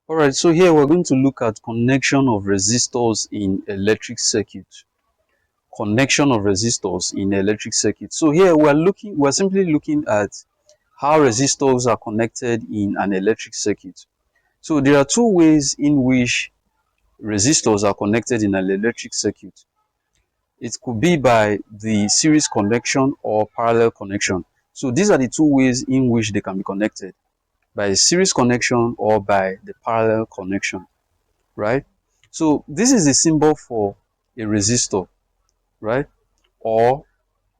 All right, so here we're going to look at connection of resistors in electric circuit. Connection of resistors in electric circuit. So here we're simply looking at how resistors are connected in an electric circuit. So there are two ways in which resistors are connected in an electric circuit. It could be by the series connection or parallel connection. So these are the two ways in which they can be connected, by a series connection or by the parallel connection, right? So this is the symbol for a resistor, right? Or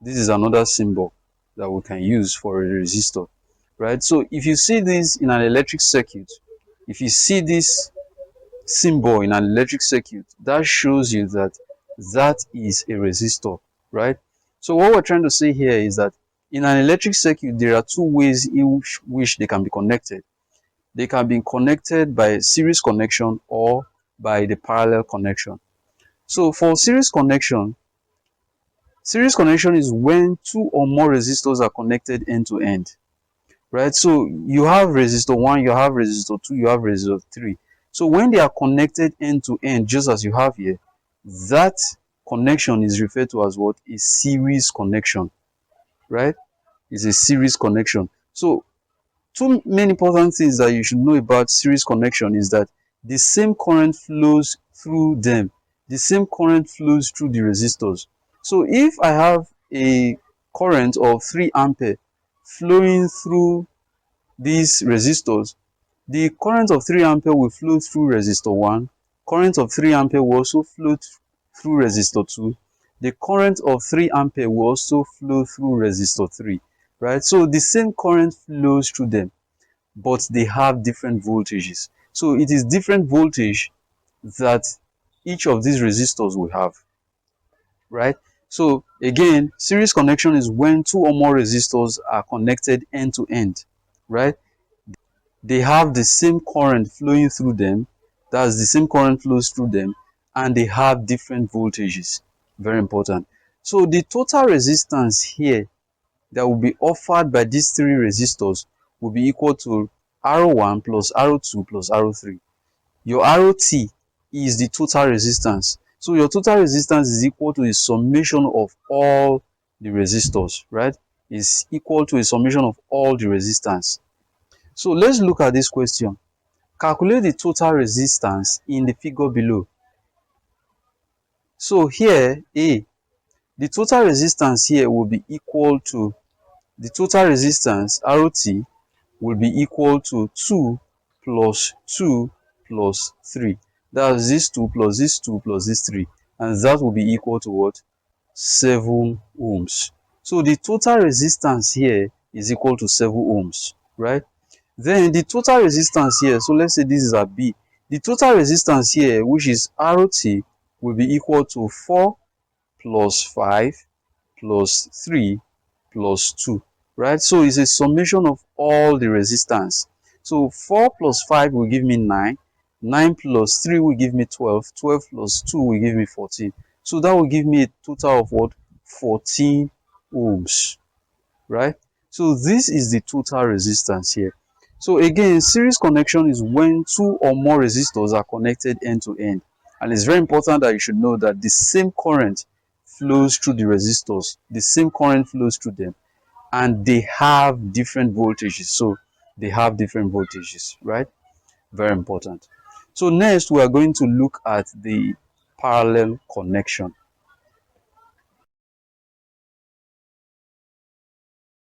this is another symbol that we can use for a resistor, right? So if you see this in an electric circuit, if you see this symbol in an electric circuit, that shows you that that is a resistor, right? So what we're trying to say here is that in an electric circuit, there are two ways in which they can be connected. They can be connected by series connection or by the parallel connection. So for series connection is when two or more resistors are connected end to end, right? So you have resistor 1, you have resistor 2, you have resistor 3. So when they are connected end to end, just as you have here, that connection is referred to as what? A series connection, right? It's a series connection. So two main important things that you should know about series connection is that the same current flows through them. The same current flows through the resistors. So if I have a current of 3 ampere flowing through these resistors, the current of 3 ampere will flow through resistor 1, current of 3 ampere will also flow through resistor 2, the current of 3 ampere will also flow through resistor 3, right? So the same current flows through them, but they have different voltages. So it is different voltage that each of these resistors will have, right? So again, series connection is when two or more resistors are connected end to end, right? They have the same current flowing through them, that's the same current flows through them, and they have different voltages. Very important. So the total resistance here that will be offered by these three resistors will be equal to R1 plus R2 plus R3. Your ROT is the total resistance. So your total resistance is equal to the summation of all the resistors, right? Is equal to a summation of all the resistance. So let's look at this question. Calculate the total resistance in the figure below. So here, A, the total resistance here will be equal to, the total resistance, ROT, will be equal to 2 plus 2 plus 3. That's this 2 plus this 2 plus this 3. And that will be equal to what? 7 ohms. So the total resistance here is equal to 7 ohms, right? Then the total resistance here, so let's say this is a B. The total resistance here, which is ROT, will be equal to 4 plus 5 plus 3 plus 2, right? So it's a summation of all the resistance. So 4 plus 5 will give me 9. 9 plus 3 will give me 12. 12 plus 2 will give me 14. So that will give me a total of what? 14 ohms, right? So this is the total resistance here. So again, series connection is when two or more resistors are connected end to end. And it's very important that you should know that the same current flows through the resistors, the same current flows through them, and they have different voltages. So they have different voltages, right? Very important. So next we are going to look at the parallel connection.